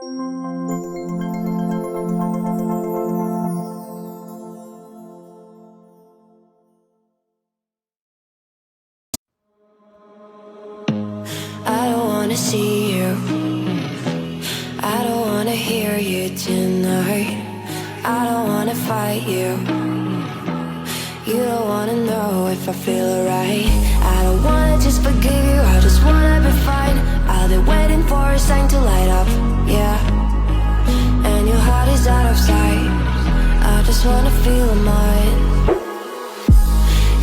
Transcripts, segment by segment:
I don't wanna see you, I don't wanna hear you tonight. I don't wanna fight you, you don't wanna know if I feel alright. I don't wanna just forgive you, I just wanna be fine. I'll be waiting for a sign to light up, yeah. And your heart is out of sight, I just wanna feel mine.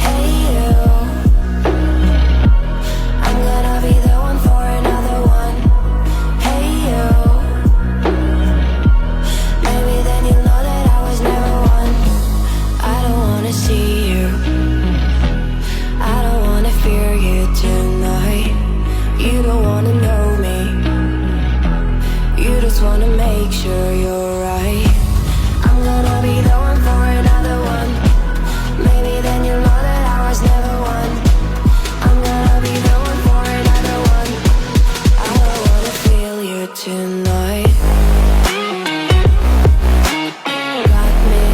Hey you, I'm gonna be the one for another one. Hey you, maybe then you'll know that I was never one. I don't wanna see you, I don't wanna fear you tonight. You don't wanna know me, you just wanna make sure you're right. I'm gonna be the one for another one. Maybe then you'll know that I was never one. I'm gonna be the one for another one. I don't wanna feel you tonight. Got me. Got me.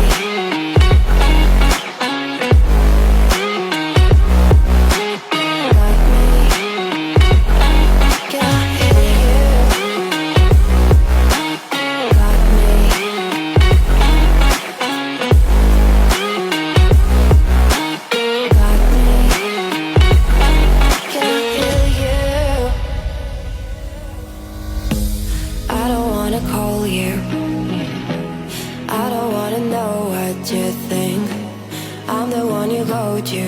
Can I hear you? Got me. Got me. Can I hear you? I don't wanna call you, I don't wanna know what you think. I'm the one you go to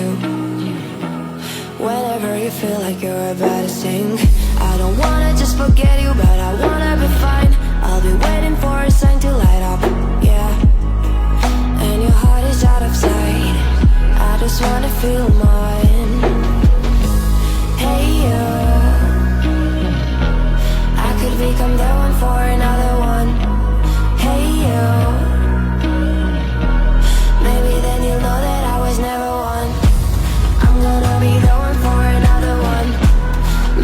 whenever you feel like you're about to sink. I don't wanna just forget you, but I wanna be fine. I'll be waiting for a sign to light up, yeah. And your heart is out of sight, I just wanna feel mine. Hey you, I could become the one for another one. Hey you, maybe then you'll know that I was never one. I'm gonna be the one for another one.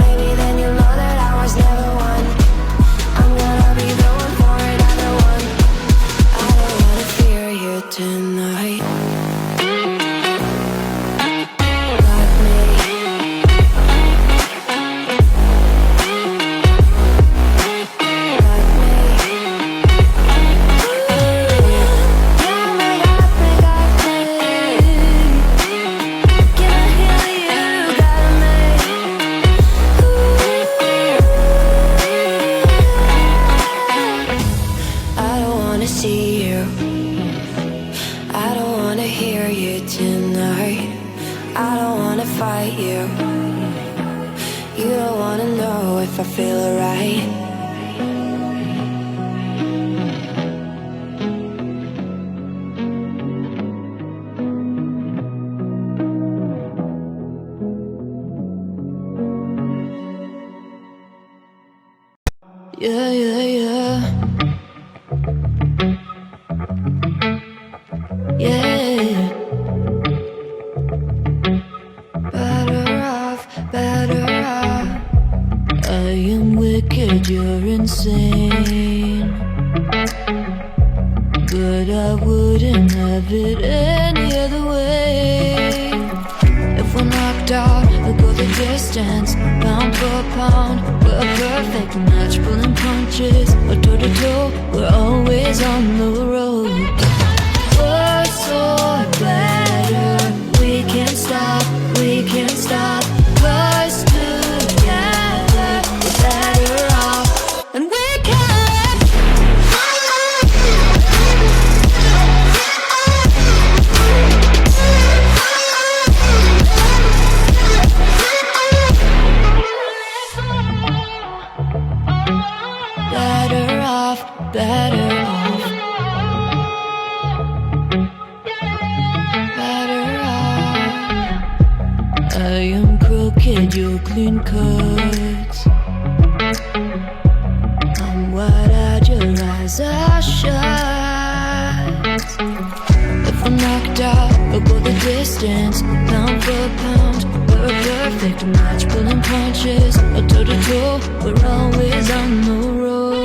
Maybe then you'll know that I was never one. I'm gonna be the one for another one. I don't wanna fear you tonight. Got me. Got me. Yeah, me, got me, got me. Can I hear you? Got me. I don't wanna see you, I don't wanna hear you tonight. I don't wanna fight you, you don't wanna know if I feel alright. Yeah, yeah, yeah. Yeah. Better off, better off. I am wicked, you're insane, but I wouldn't have it any other way. If we're knocked out, we'll go the distance, pound for pound. We're a perfect match, pulling punches, or toe to toe. We're always on the road. Worse or better, we can't stop, we can't stop. Cause together, we're better off, and we can. Better off, better off. Better off. I am crooked, you're clean cut. I'm wide-eyed, your eyes are shut. If we're knocked out, we'll go the distance, pound for pound. We're a perfect match, pulling punches, or toe to toe. We're always on the road.